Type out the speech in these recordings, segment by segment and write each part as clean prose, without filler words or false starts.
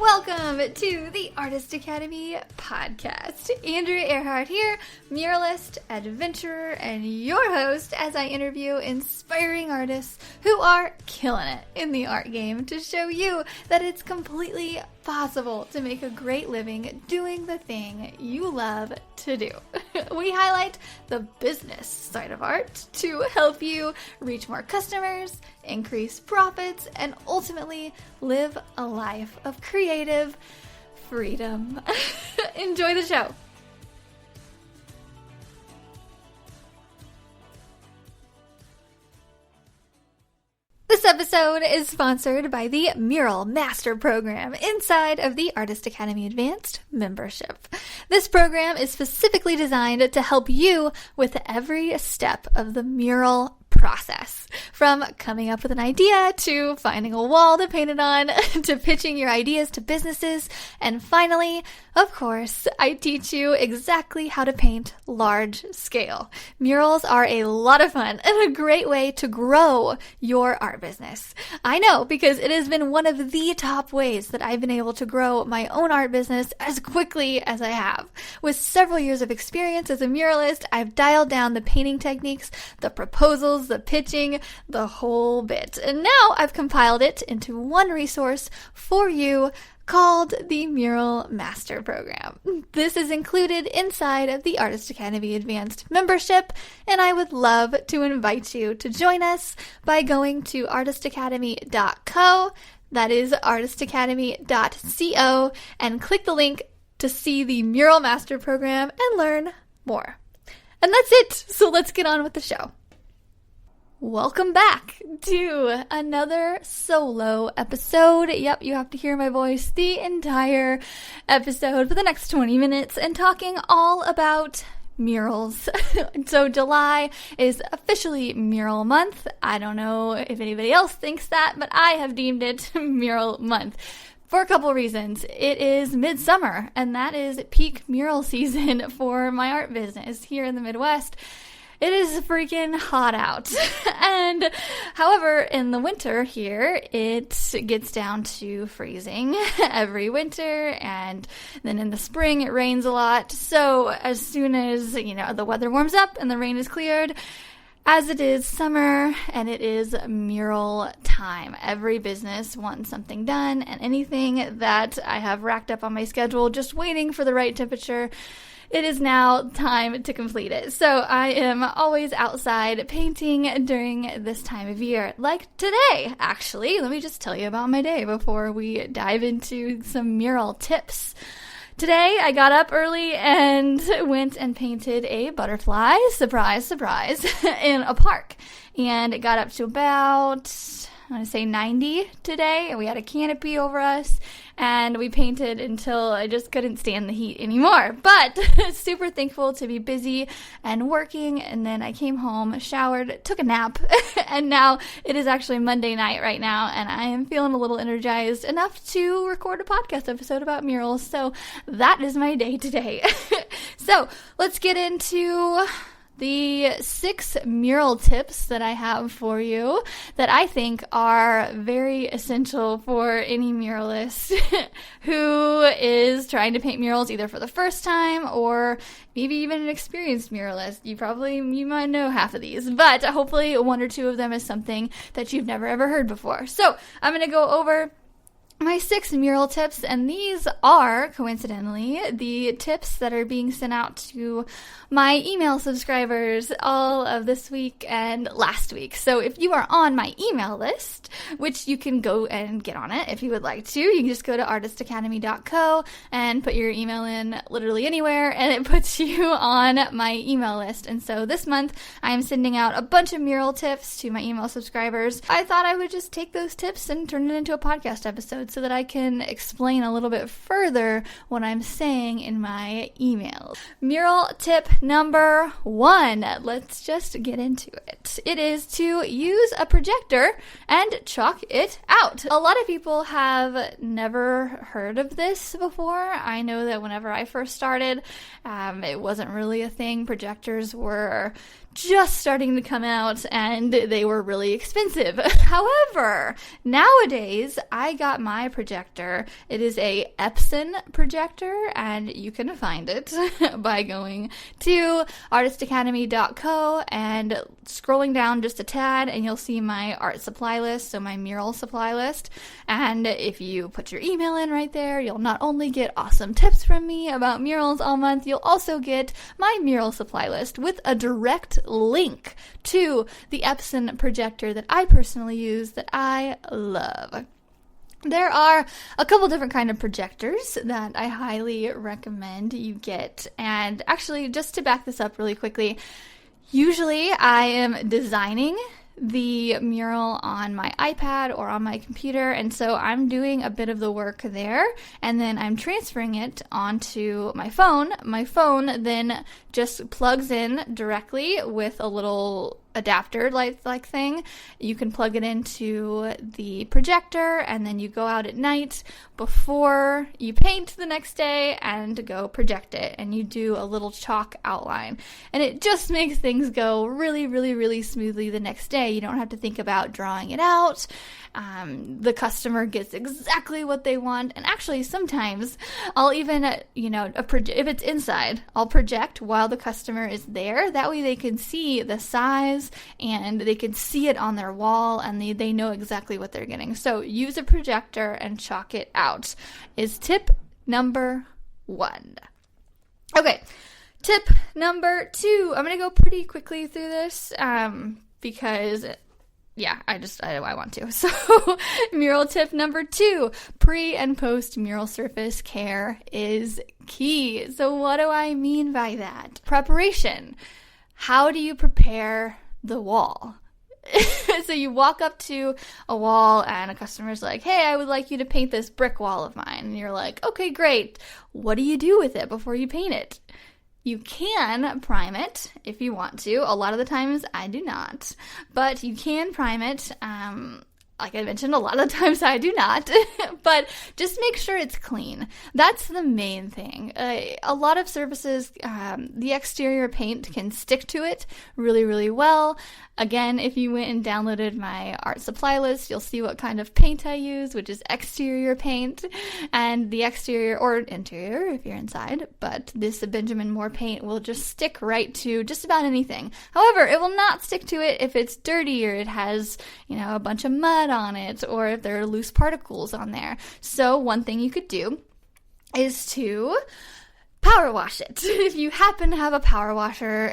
Welcome to the Artist Academy podcast. Andrea Earhart here, muralist, adventurer, and your host as I interview inspiring artists who are killing it in the art game to show you that it's completely possible to make a great living doing the thing you love to do. We highlight the business side of art to help you reach more customers, increase profits, and ultimately live a life of creative freedom. Enjoy the show. This episode is sponsored by the Mural Master Program inside of the Artist Academy Advanced membership. This program is specifically designed to help you with every step of the mural process, from coming up with an idea to finding a wall to paint it on to pitching your ideas to businesses, and finally, of course, I teach you exactly how to paint large scale. Murals are a lot of fun and a great way to grow your art business. I know, because it has been one of the top ways that I've been able to grow my own art business as quickly as I have. With several years of experience as a muralist, I've dialed down the painting techniques, the proposals, the pitching, the whole bit. And now I've compiled it into one resource for you called the Mural Master Program. This is included inside of the Artist Academy Advanced membership, and I would love to invite you to join us by going to artistacademy.co, that is artistacademy.co, and click the link to see the Mural Master Program and learn more. And that's it, so let's get on with the show. Welcome back to another solo episode. Yep, you have to hear my voice the entire episode for the next 20 minutes and talking all about murals. So July is officially mural month. I don't know if anybody else thinks that, but I have deemed it mural month. For a couple reasons. It is midsummer, and that is peak mural season for my art business here in the Midwest. It is freaking hot out. And however, in the winter here, it gets down to freezing every winter. And then in the spring, it rains a lot. So as soon as, the weather warms up and the rain is cleared, as it is summer and it is mural time, every business wants something done, and anything that I have racked up on my schedule just waiting for the right temperature, it is now time to complete it. So I am always outside painting during this time of year. Like today, actually. Let me just tell you about my day before we dive into some mural tips. Today, I got up early and went and painted a butterfly, surprise, surprise, in a park. And it got up to about, I want to say 90 today, and we had a canopy over us, and we painted until I just couldn't stand the heat anymore. But super thankful to be busy and working, and then I came home, showered, took a nap, and now it is actually Monday night right now, and I am feeling a little energized enough to record a podcast episode about murals, so that is my day today. So let's get into the 6 mural tips that I have for you that I think are very essential for any muralist who is trying to paint murals either for the first time or maybe even an experienced muralist. You might know half of these, but hopefully one or two of them is something that you've never ever heard before. So I'm going to go over my 6 mural tips, and these are, coincidentally, the tips that are being sent out to my email subscribers all of this week and last week. So if you are on my email list, which you can go and get on it if you would like to, you can just go to artistacademy.co and put your email in literally anywhere, and it puts you on my email list. And so this month, I am sending out a bunch of mural tips to my email subscribers. I thought I would just take those tips and turn it into a podcast episode so that I can explain a little bit further what I'm saying in my emails. Mural tip number 1. Let's just get into it. It is to use a projector and chalk it out. A lot of people have never heard of this before. I know that whenever I first started, it wasn't really a thing. Projectors were just starting to come out and they were really expensive. However, nowadays I got my my projector. It is a Epson projector, and you can find it by going to artistacademy.co and scrolling down just a tad, and you'll see my art supply list, so my mural supply list. And if you put your email in right there, you'll not only get awesome tips from me about murals all month, you'll also get my mural supply list with a direct link to the Epson projector that I personally use that I love. There are a couple different kind of projectors that I highly recommend you get. And actually, just to back this up really quickly, usually I am designing the mural on my iPad or on my computer, and so I'm doing a bit of the work there, and then I'm transferring it onto my phone. My phone then just plugs in directly with a little adapter like thing. You can plug it into the projector, and then you go out at night before you paint the next day and go project it, and you do a little chalk outline, and it just makes things go really, really, really smoothly the next day. You don't have to think about drawing it out. The customer gets exactly what they want, and actually sometimes I'll even, if it's inside, I'll project while the customer is there. That way they can see the size and they can see it on their wall, and they know exactly what they're getting. So use a projector and chalk it out is tip number 1. Okay, tip number 2. I'm going to go pretty quickly through this because I want to. So, mural tip number 2, pre and post mural surface care is key. So what do I mean by that? Preparation. How do you prepare the wall? So you walk up to a wall and a customer's like, hey, I would like you to paint this brick wall of mine. And you're like, okay, great. What do you do with it before you paint it? You can prime it if you want to. A lot of the times I do not, but you can prime it. Like I mentioned, a lot of the times I do not, but just make sure it's clean. That's the main thing. A lot of surfaces, the exterior paint can stick to it really, really well. Again, if you went and downloaded my art supply list, you'll see what kind of paint I use, which is exterior paint, and the exterior or interior if you're inside, but this Benjamin Moore paint will just stick right to just about anything. However, it will not stick to it if it's dirty or it has, a bunch of mud on it, or if there are loose particles on there. So one thing you could do is to power wash it. If you happen to have a power washer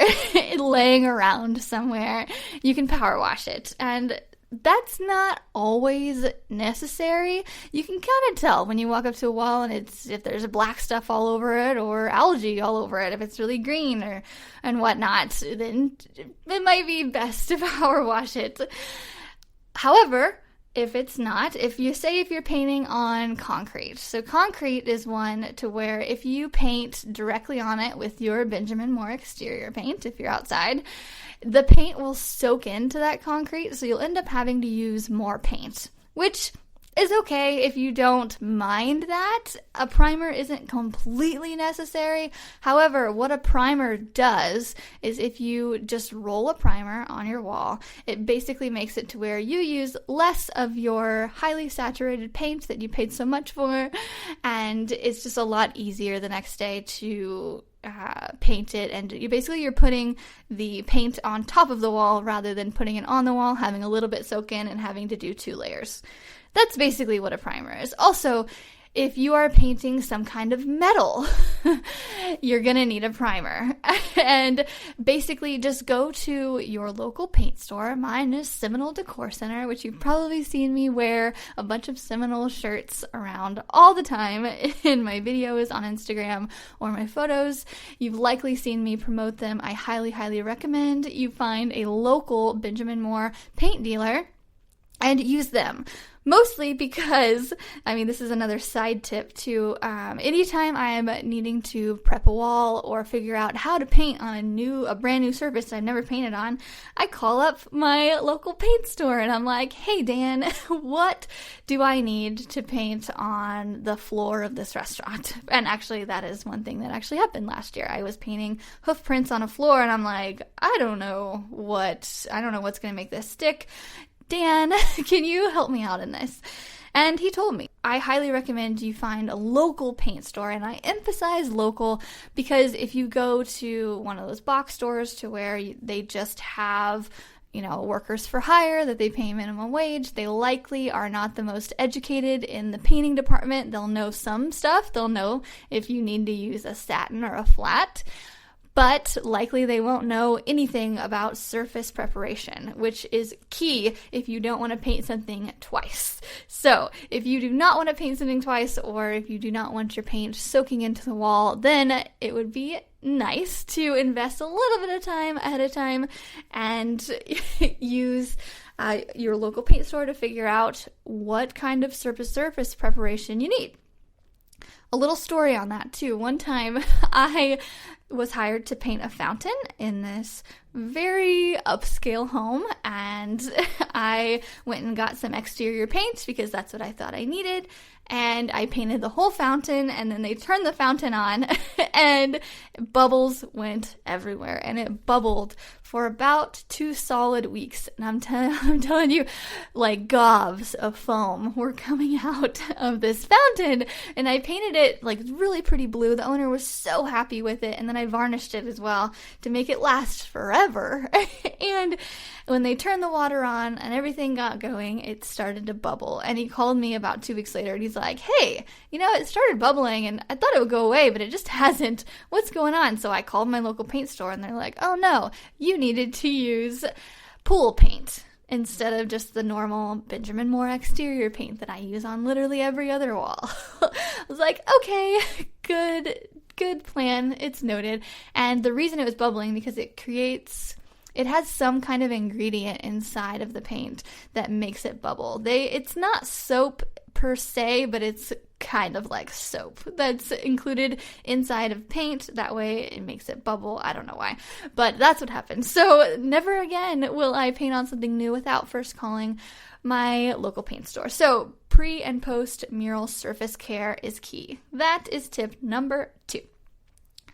laying around somewhere, you can power wash it. And that's not always necessary. You can kind of tell when you walk up to a wall and if there's black stuff all over it or algae all over it, if it's really green and whatnot, then it might be best to power wash it. However, if it's not, if you're painting on concrete. So concrete is one to where if you paint directly on it with your Benjamin Moore exterior paint, if you're outside, the paint will soak into that concrete, so you'll end up having to use more paint, which is okay if you don't mind that. A primer isn't completely necessary. However, what a primer does is if you just roll a primer on your wall, it basically makes it to where you use less of your highly saturated paint that you paid so much for, and it's just a lot easier the next day to paint it, and you're putting the paint on top of the wall rather than putting it on the wall, having a little bit soak in and having to do 2 layers. That's basically what a primer is. Also, if you are painting some kind of metal, you're going to need a primer. And basically just go to your local paint store. Mine is Seminole Decor Center, which you've probably seen me wear a bunch of Seminole shirts around all the time in my videos on Instagram or my photos. You've likely seen me promote them. I highly, highly recommend you find a local Benjamin Moore paint dealer and use them. Mostly because, this is another side tip too, anytime I'm needing to prep a wall or figure out how to paint on a brand new surface I've never painted on, I call up my local paint store and I'm like, hey Dan, what do I need to paint on the floor of this restaurant? And actually that is one thing that actually happened last year. I was painting hoof prints on a floor and I'm like, I don't know what's going to make this stick. Dan, can you help me out in this? And he told me, I highly recommend you find a local paint store. And I emphasize local because if you go to one of those box stores to where they just have workers for hire that they pay minimum wage, they likely are not the most educated in the painting department. They'll know some stuff. They'll know if you need to use a satin or a flat, but likely they won't know anything about surface preparation, which is key if you don't want to paint something twice. So if you do not want to paint something twice, or if you do not want your paint soaking into the wall, then it would be nice to invest a little bit of time ahead of time and use your local paint store to figure out what kind of surface preparation you need. A little story on that too. One time I was hired to paint a fountain in this very upscale home, and I went and got some exterior paint because that's what I thought I needed, and I painted the whole fountain, and then they turned the fountain on and bubbles went everywhere, and it bubbled for about 2 solid weeks. And I'm telling you, like gobs of foam were coming out of this fountain, and I painted it like really pretty blue. The owner was so happy with it, and then I varnished it as well to make it last forever. And when they turned the water on and everything got going, it started to bubble. And he called me about 2 weeks later and he's like, hey, it started bubbling and I thought it would go away, but it just hasn't. What's going on? So I called my local paint store and they're like, oh no, you needed to use pool paint instead of just the normal Benjamin Moore exterior paint that I use on literally every other wall. I was like, okay, good plan. It's noted. And the reason it was bubbling because it has some kind of ingredient inside of the paint that makes it bubble. It's not soap per se, but it's kind of like soap that's included inside of paint. That way it makes it bubble. I don't know why, but that's what happened. So never again will I paint on something new without first calling my local paint store. So pre and post mural surface care is key. That is tip number 2.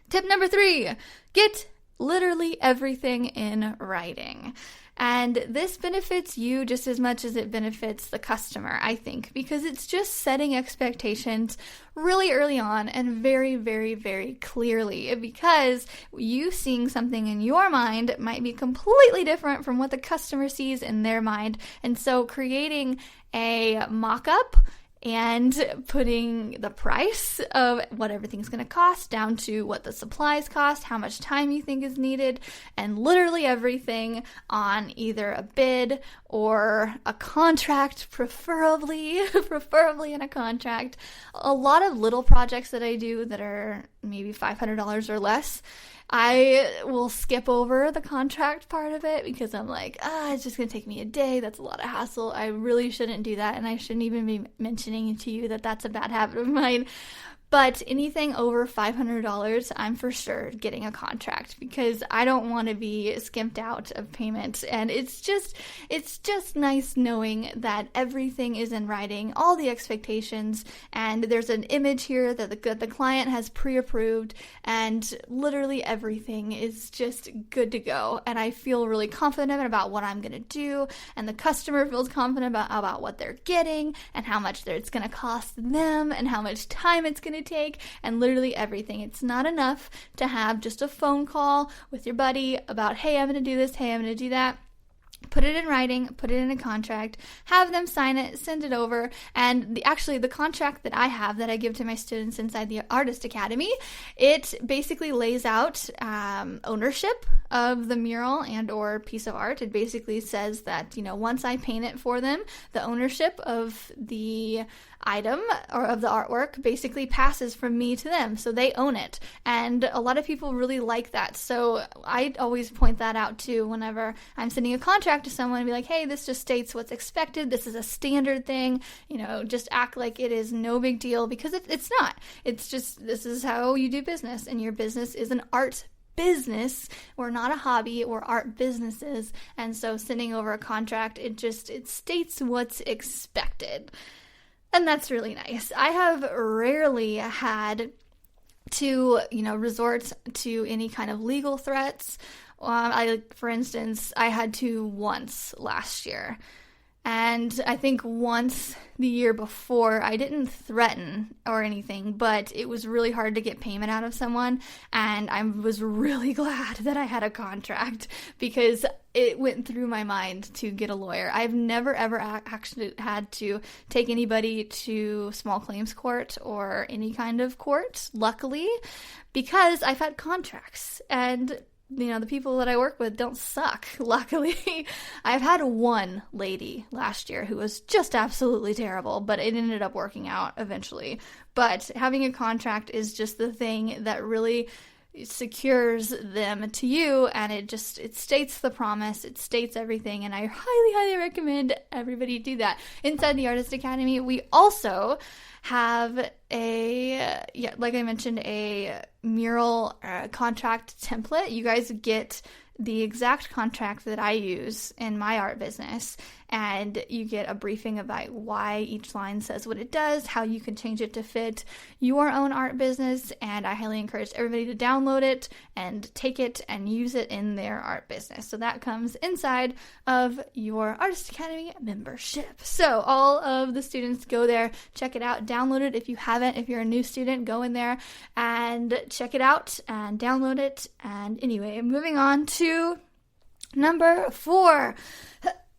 Tip number 3, get literally everything in writing. And this benefits you just as much as it benefits the customer, I think, because it's just setting expectations really early on and very, very, very clearly, because you seeing something in your mind might be completely different from what the customer sees in their mind. And so creating a mock-up and putting the price of what everything's going to cost down to what the supplies cost, how much time you think is needed, and literally everything on either a bid or a contract, preferably in a contract. A lot of little projects that I do that are maybe $500 or less, I will skip over the contract part of it because I'm like, it's just going to take me a day. That's a lot of hassle. I really shouldn't do that, and I shouldn't even be mentioning to you that that's a bad habit of mine. But anything over $500, I'm for sure getting a contract because I don't want to be skimped out of payment. And it's just nice knowing that everything is in writing, all the expectations, and there's an image here that the client has pre-approved, and literally everything is just good to go. And I feel really confident about what I'm going to do, and the customer feels confident about what they're getting and how much it's going to cost them and how much time it's going to take, and literally everything. It's not enough to have just a phone call with your buddy about, hey, I'm going to do this, hey, I'm going to do that. Put it in writing, put it in a contract, have them sign it, send it over. And the contract that I have that I give to my students inside the Artist Academy, it basically lays out ownership of the mural and or piece of art. It basically says that, once I paint it for them, the ownership of the item or of the artwork basically passes from me to them, so they own it. And a lot of people really like that, so I always point that out too whenever I'm sending a contract to someone and be like, hey, this just states what's expected, this is a standard thing, just act like it is no big deal, because it's not. It's just, this is how you do business, and your business is an art business. We're not a hobby, we're art businesses. And so sending over a contract, it states what's expected. And that's really nice. I have rarely had to, resort to any kind of legal threats. For instance, I had to once last year. And I think once the year before, I didn't threaten or anything, but it was really hard to get payment out of someone. And I was really glad that I had a contract because it went through my mind to get a lawyer. I've never, ever actually had to take anybody to small claims court or any kind of court, luckily, because I've had contracts. And the people that I work with don't suck, luckily. I've had one lady last year who was just absolutely terrible, but it ended up working out eventually. But having a contract is just the thing that really secures them to you, and it states the promise, it states everything, and I highly, highly recommend everybody do that. Inside the Artist Academy, we also have like I mentioned, a mural contract template. You guys get the exact contract that I use in my art business, and you get a briefing about why each line says what it does, how you can change it to fit your own art business, and I highly encourage everybody to download it and take it and use it in their art business. So that comes inside of your Artist Academy membership. So all of the students, go there, check it out, download it if you haven't. If you're a new student, go in there and check it out and download it. And anyway, moving on to number 4.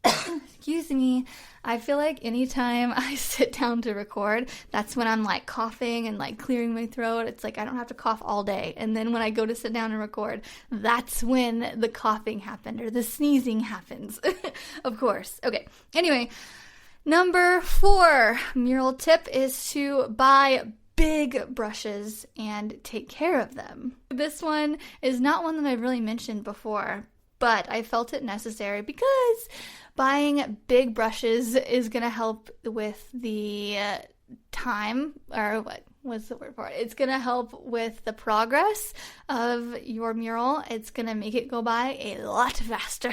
Excuse me. I feel like anytime I sit down to record, that's when I'm like coughing and like clearing my throat. It's like I don't have to cough all day. And then when I go to sit down and record, that's when the coughing happened or the sneezing happens. Of course. Okay. Anyway, number 4 mural tip is to buy big brushes and take care of them. This one is not one that I've really mentioned before, but I felt it necessary because buying big brushes is going to help with the time, or what's the word for it? It's going to help with the progress of your mural. It's going to make it go by a lot faster.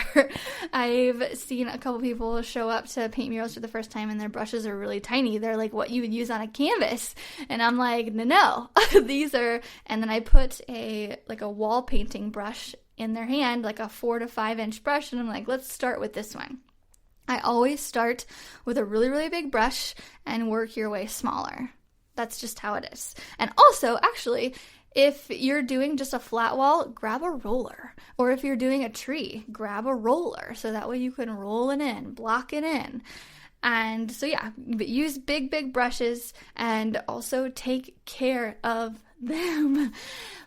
I've seen a couple people show up to paint murals for the first time and their brushes are really tiny. They're like what you would use on a canvas. And I'm like, no. These are, and then I put a wall painting brush in their hand, like a 4 to 5 inch brush, and I'm like, let's start with this one. I always start with a really, really big brush and work your way smaller. That's just how it is. And also, actually, if you're doing just a flat wall, grab a roller. Or if you're doing a tree, grab a roller. So that way you can roll it in, block it in. And so yeah, but use big, big brushes and also take care of them.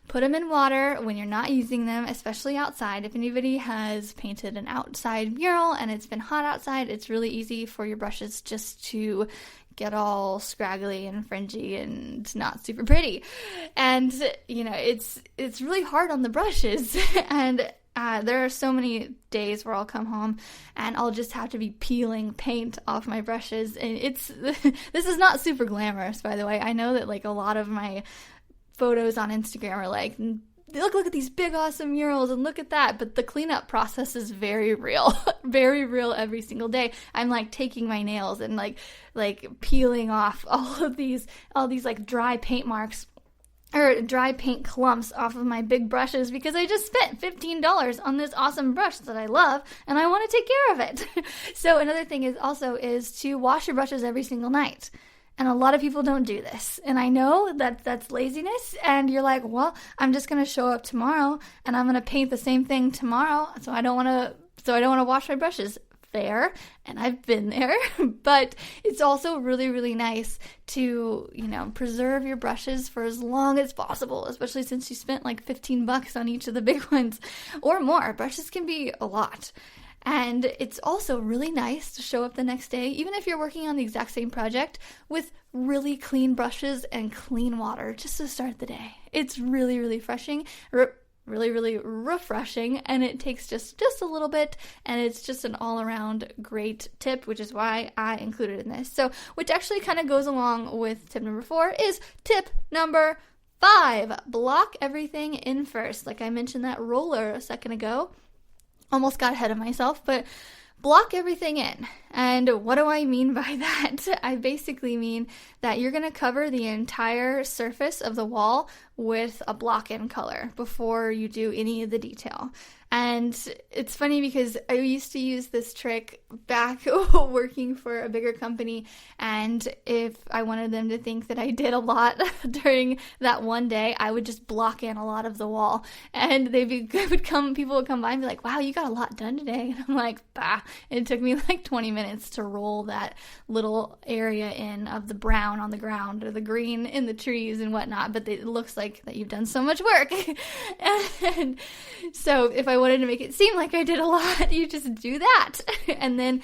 Put them in water when you're not using them, especially outside. If anybody has painted an outside mural and it's been hot outside, it's really easy for your brushes just to get all scraggly and fringy and not super pretty. And, it's really hard on the brushes. And there are so many days where I'll come home and I'll just have to be peeling paint off my brushes. And this is not super glamorous, by the way. I know that a lot of my photos on Instagram are like, look at these big awesome murals and look at that, but the cleanup process is very real. Very real every single day. I'm taking my nails and peeling off all these dry paint marks or dry paint clumps off of my big brushes because I just spent $15 on this awesome brush that I love and I want to take care of it. So another thing is to wash your brushes every single night. And a lot of people don't do this. And I know that that's laziness. And you're like, well, I'm just going to show up tomorrow and I'm going to paint the same thing tomorrow. So I don't want to wash my brushes. Fair. And I've been there. But it's also really, really nice to, preserve your brushes for as long as possible, especially since you spent $15 on each of the big ones or more. Brushes can be a lot. And it's also really nice to show up the next day, even if you're working on the exact same project, with really clean brushes and clean water just to start the day. It's really, really refreshing, and it takes just a little bit, and it's just an all-around great tip, which is why I included it in this. So, which actually kind of goes along with tip number 4 is tip number 5. Block everything in first. Like I mentioned that roller a second ago. Almost got ahead of myself, but block everything in. And what do I mean by that? I basically mean that you're going to cover the entire surface of the wall with a block-in color before you do any of the detail. And it's funny because I used to use this trick back working for a bigger company, and if I wanted them to think that I did a lot during that one day, I would just block in a lot of the wall, and people would come by and be like, wow, you got a lot done today. And I'm like, bah. And it took me like 20 minutes to roll that little area in of the brown on the ground or the green in the trees and whatnot, but it looks like that you've done so much work. And so if I wanted to make it seem like I did a lot, you just do that. And then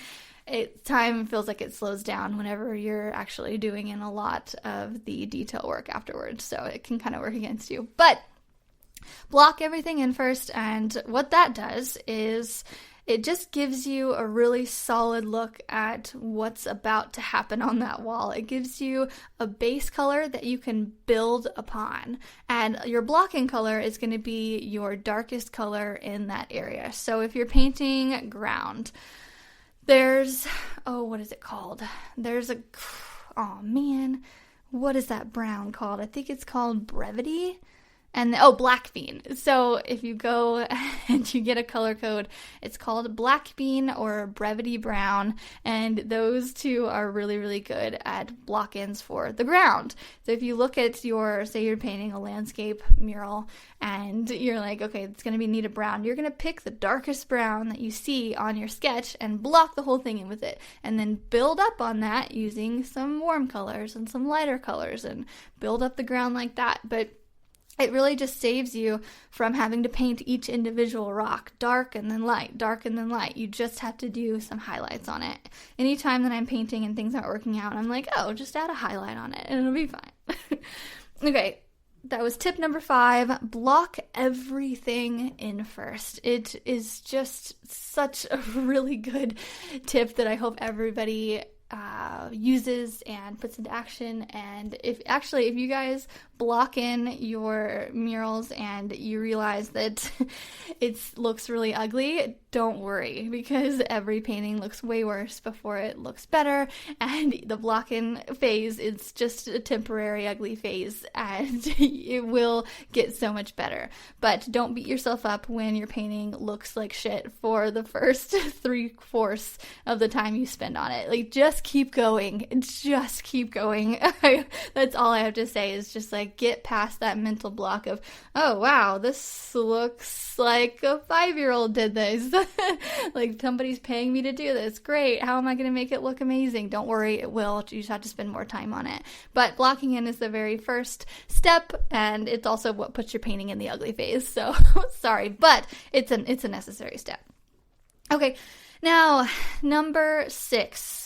time feels like it slows down whenever you're actually doing in a lot of the detail work afterwards. So it can kind of work against you. But block everything in first, and what that does is it just gives you a really solid look at what's about to happen on that wall. It gives you a base color that you can build upon. And your blocking color is going to be your darkest color in that area. So if you're painting ground, there's, what is it called? What is that brown called? I think it's called Brevity. And black bean. So if you go and you get a color code, it's called black bean or brevity brown, and those two are really, really good at block-ins for the ground. So if you look at say you're painting a landscape mural and you're like, okay, it's going to need a brown, you're going to pick the darkest brown that you see on your sketch and block the whole thing in with it, and then build up on that using some warm colors and some lighter colors and build up the ground like that. But it really just saves you from having to paint each individual rock dark and then light, dark and then light. You just have to do some highlights on it. Anytime that I'm painting and things aren't working out, I'm like, just add a highlight on it and it'll be fine. Okay, that was tip number 5. Block everything in first. It is just such a really good tip that I hope everybody uses and puts into action. And if you guys block in your murals and you realize that it looks really ugly, don't worry, because every painting looks way worse before it looks better, and the block-in phase is just a temporary ugly phase, and it will get so much better. But don't beat yourself up when your painting looks like shit for the first 3/4 of the time you spend on it. Like, just keep going. Just keep going. That's all I have to say, is just like get past that mental block of, oh wow, this looks like a 5-year-old did this. Like, somebody's paying me to do this. Great. How am I going to make it look amazing? Don't worry, it will. You just have to spend more time on it. But blocking in is the very first step, and it's also what puts your painting in the ugly phase. So sorry, but it's a necessary step. Okay, now number 6.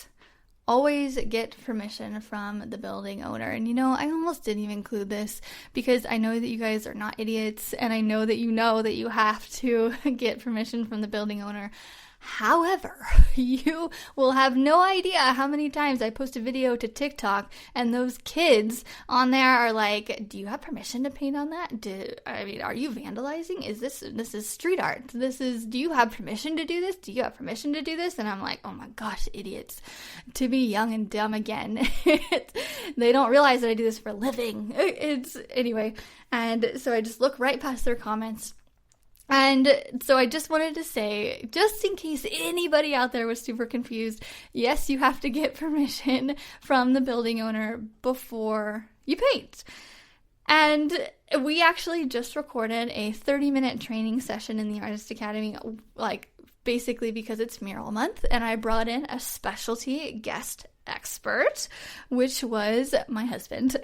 Always get permission from the building owner. And I almost didn't even include this because I know that you guys are not idiots, and I know that you have to get permission from the building owner. However, you will have no idea how many times I post a video to TikTok and those kids on there are like, do you have permission to paint on that? Are you vandalizing? This is street art. Do you have permission to do this? Do you have permission to do this? And I'm like, oh my gosh, idiots. To be young and dumb again. They don't realize that I do this for a living. Anyway. And so I just look right past their comments. And so I just wanted to say, just in case anybody out there was super confused, yes, you have to get permission from the building owner before you paint. And we actually just recorded a 30-minute training session in the Artist Academy, basically because it's Mural Month, and I brought in a specialty guest expert, which was my husband,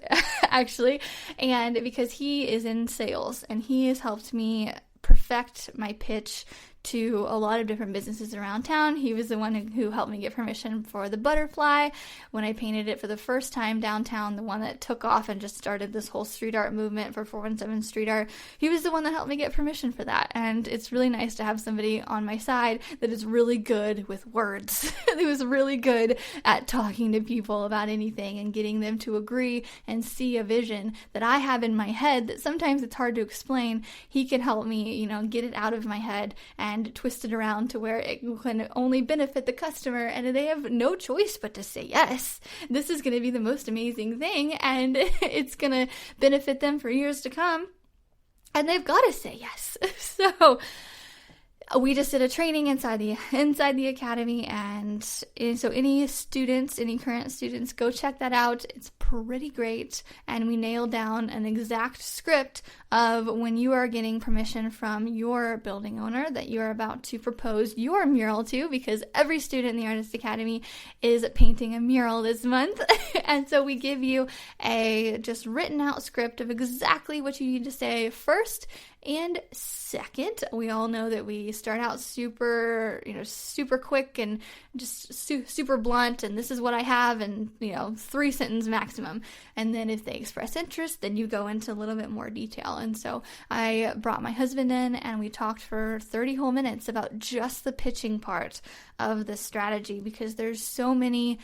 actually, and because he is in sales, and he has helped me perfect my pitch to a lot of different businesses around town. He was the one who helped me get permission for the butterfly when I painted it for the first time downtown, the one that took off and just started this whole street art movement for 417 Street Art. He was the one that helped me get permission for that, and it's really nice to have somebody on my side that is really good with words. He was really good at talking to people about anything and getting them to agree and see a vision that I have in my head that sometimes it's hard to explain. He can help me, get it out of my head and and twist it around to where it can only benefit the customer, and they have no choice but to say yes. This is going to be the most amazing thing, and it's going to benefit them for years to come, and they've got to say yes. So we just did a training inside the academy, and so any current students, go check that out. It's pretty great, and we nailed down an exact script of when you are getting permission from your building owner that you're about to propose your mural to, because every student in the Artist Academy is painting a mural this month. And so we give you a just written out script of exactly what you need to say first and second. We all know that we start out super quick and just super blunt, and this is what I have, and 3-sentence maximum. And then if they express interest, then you go into a little bit more detail. And so I brought my husband in, and we talked for 30 whole minutes about just the pitching part of the strategy, because there's so many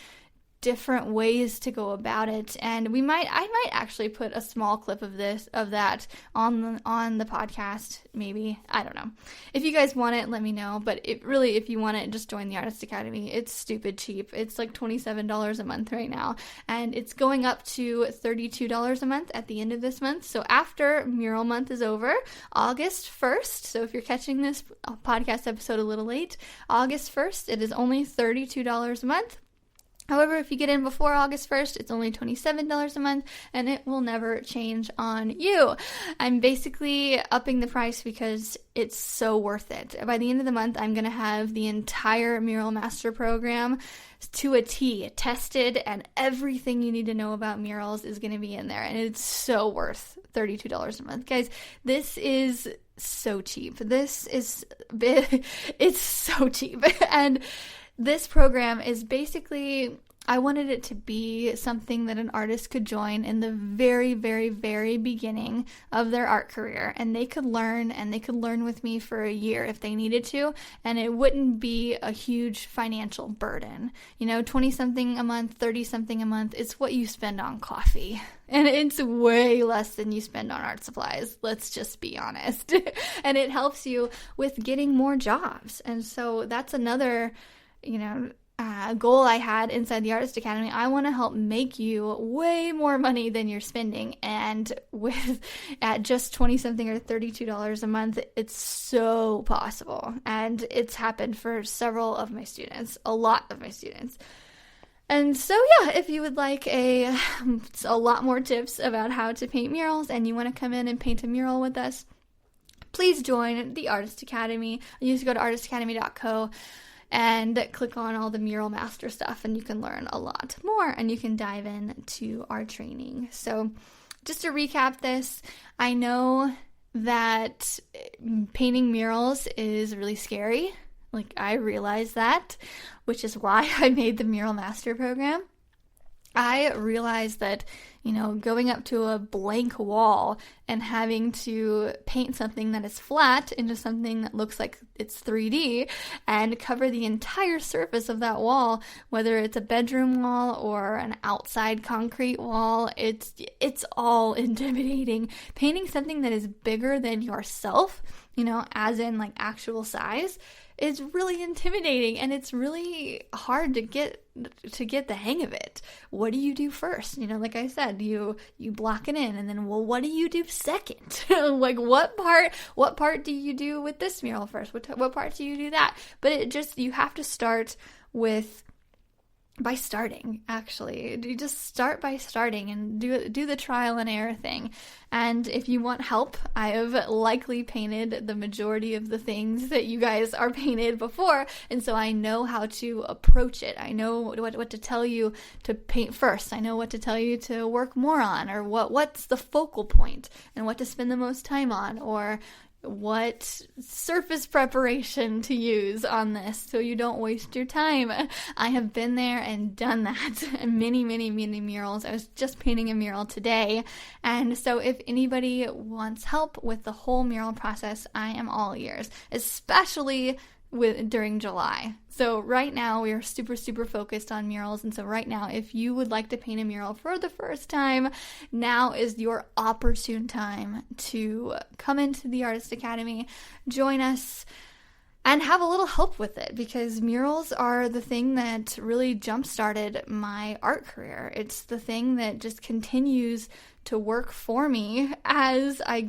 different ways to go about it, and I might actually put a small clip of that on the podcast, maybe. I don't know. If you guys want it, let me know. But if you want it, just join the Artist Academy. It's stupid cheap. It's like $27 a month right now, and it's going up to $32 a month at the end of this month. So after Mural Month is over, August 1st, so if you're catching this podcast episode a little late, August 1st, it is only $32 a month. However, if you get in before August 1st, it's only $27 a month, and it will never change on you. I'm basically upping the price because it's so worth it. By the end of the month, I'm going to have the entire Mural Master Program to a T tested, and everything you need to know about murals is going to be in there, and it's so worth $32 a month. Guys, this is so cheap. It's so cheap. And this program is basically, I wanted it to be something that an artist could join in the very, very, very beginning of their art career, and they could learn with me for a year if they needed to, and it wouldn't be a huge financial burden. 20-something a month, 30-something a month, it's what you spend on coffee. And it's way less than you spend on art supplies. Let's just be honest. And it helps you with getting more jobs. And so that's another goal I had inside the Artist Academy. I want to help make you way more money than you're spending, and at just $20-something or $32 a month, it's so possible, and it's happened for several of my students, a lot of my students. And so yeah, if you would like a lot more tips about how to paint murals, and you want to come in and paint a mural with us, please join the Artist Academy. You just go to artistacademy.co and click on all the Mural Master stuff, and you can learn a lot more, and you can dive into our training. So just to recap this, I know that painting murals is really scary. Like, I realize that, which is why I made the Mural Master program. I realized that, going up to a blank wall and having to paint something that is flat into something that looks like it's 3D and cover the entire surface of that wall, whether it's a bedroom wall or an outside concrete wall, it's all intimidating. Painting something that is bigger than yourself, as in like actual size, is really intimidating, and it's really hard to get the hang of it. What do you do first? Like I said, you block it in, and then, well, what do you do second? Like, what part do you do with this mural first? What part do you do that? But you have to start by starting, actually. You just start by starting and do the trial and error thing. And if you want help, I have likely painted the majority of the things that you guys are painted before, and so I know how to approach it. I know what to tell you to paint first. I know what to tell you to work more on, or what's the focal point, and what to spend the most time on, or what surface preparation to use on this so you don't waste your time. I have been there and done that. Many, many, many murals. I was just painting a mural today. And so if anybody wants help with the whole mural process, I am all ears, especially during July. So right now we are super, super focused on murals, and so right now, if you would like to paint a mural for the first time, now is your opportune time to come into the Artist Academy, join us, and have a little help with it, because murals are the thing that really jump-started my art career. It's the thing that just continues to work for me as I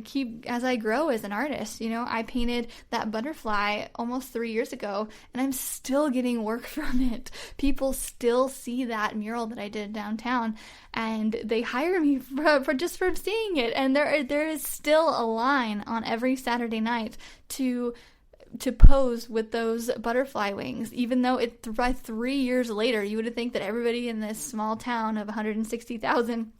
grow as an artist. You know, I painted that butterfly almost 3 years ago, and I'm still getting work from it. People still see that mural that I did downtown, and they hire me for just from seeing it. And there is still a line on every Saturday night to pose with those butterfly wings, even though by 3 years later, you would think that everybody in this small town of 160,000,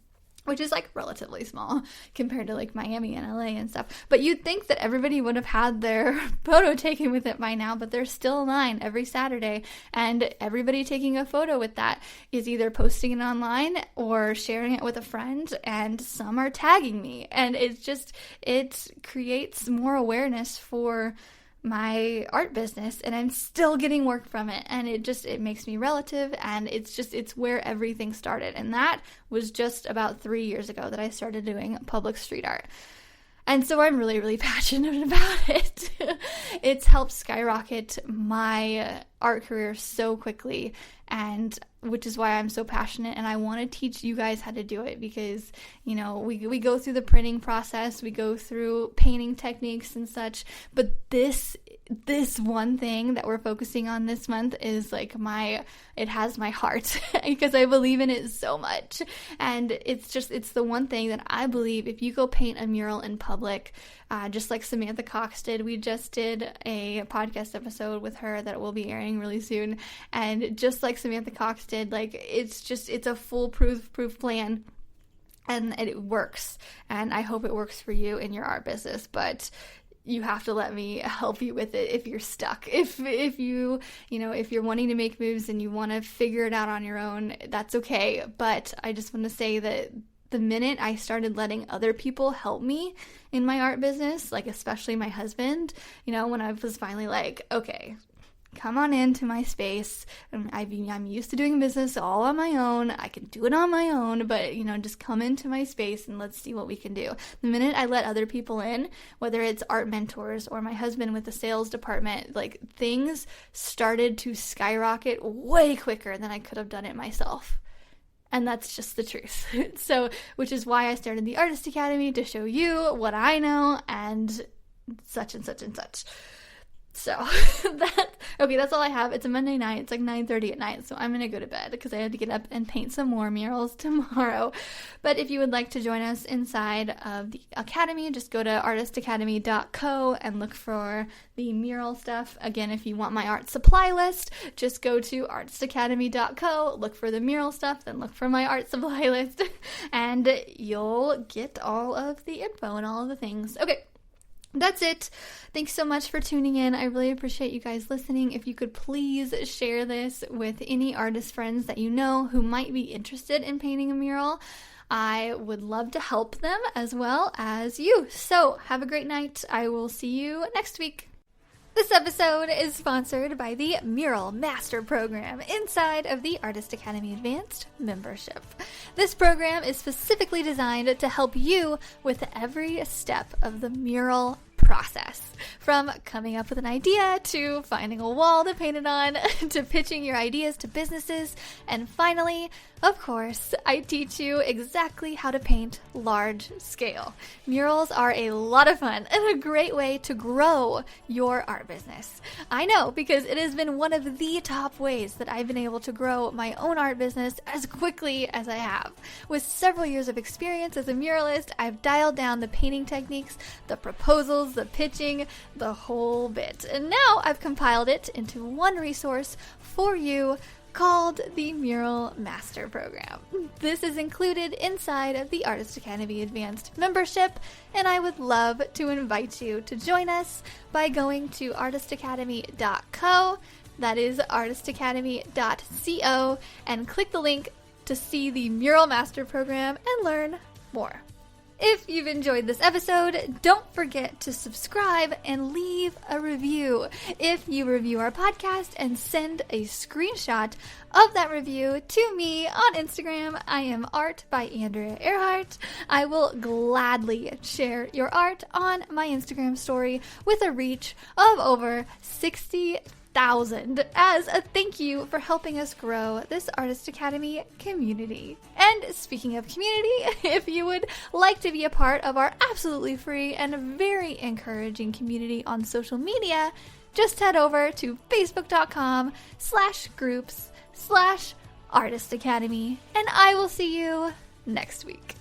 which is like relatively small compared to like Miami and LA and stuff, but you'd think that everybody would have had their photo taken with it by now. But there's still a line every Saturday, and everybody taking a photo with that is either posting it online or sharing it with a friend, and some are tagging me, and it creates more awareness for my art business, and I'm still getting work from it, and it makes me relative, and it's where everything started. And that was just about 3 years ago that I started doing public street art. And so I'm really, really passionate about it. It's helped skyrocket my art career so quickly, and which is why I'm so passionate, and I want to teach you guys how to do it, because, you know, we go through the printing process, we go through painting techniques and such, but this one thing that we're focusing on this month is like it has my heart because I believe in it so much. And it's the one thing that I believe, if you go paint a mural in public, just like Samantha Cox did. We just did a podcast episode with her that will be airing really soon, and just like Samantha Cox did, like it's a foolproof plan, and it works. And I hope it works for you in your art business, but you have to let me help you with it if you're stuck. If you're wanting to make moves and you want to figure it out on your own, that's okay. But I just want to say that the minute I started letting other people help me in my art business, like especially my husband, you know, when I was finally like, okay, come on into my space. I'm used to doing business all on my own. I can do it on my own, but, you know, just come into my space and let's see what we can do. The minute I let other people in, whether it's art mentors or my husband with the sales department, like things started to skyrocket way quicker than I could have done it myself. And that's just the truth. So, which is why I started the Artist Academy, to show you what I know and such and such and such. So, that's all I have. It's a Monday night. It's like 9:30 at night, so I'm going to go to bed because I had to get up and paint some more murals tomorrow. But if you would like to join us inside of the Academy, just go to artistacademy.co and look for the mural stuff. Again, if you want my art supply list, just go to artistacademy.co, look for the mural stuff, then look for my art supply list, and you'll get all of the info and all of the things. Okay. That's it. Thanks so much for tuning in. I really appreciate you guys listening. If you could please share this with any artist friends that you know who might be interested in painting a mural, I would love to help them as well as you. So have a great night. I will see you next week. This episode is sponsored by the Mural Master Program inside of the Artist Academy Advanced membership. This program is specifically designed to help you with every step of the mural process, from coming up with an idea to finding a wall to paint it on to pitching your ideas to businesses, and finally, of course, I teach you exactly how to paint large scale. Murals are a lot of fun and a great way to grow your art business. I know, because it has been one of the top ways that I've been able to grow my own art business as quickly as I have. With several years of experience as a muralist, I've dialed down the painting techniques, the proposals, the pitching, the whole bit. And now I've compiled it into one resource for you called the Mural Master Program. This is included inside of the Artist Academy Advanced membership, and I would love to invite you to join us by going to artistacademy.co, that is artistacademy.co, and click the link to see the Mural Master Program and learn more. If you've enjoyed this episode, don't forget to subscribe and leave a review. If you review our podcast and send a screenshot of that review to me on Instagram, I am Art by Andrea Earhart. I will gladly share your art on my Instagram story with a reach of over 60,000 as a thank you for helping us grow this Artist Academy community. And speaking of community, if you would like to be a part of our absolutely free and very encouraging community on social media, just head over to facebook.com/groups/Artist Academy, and I will see you next week.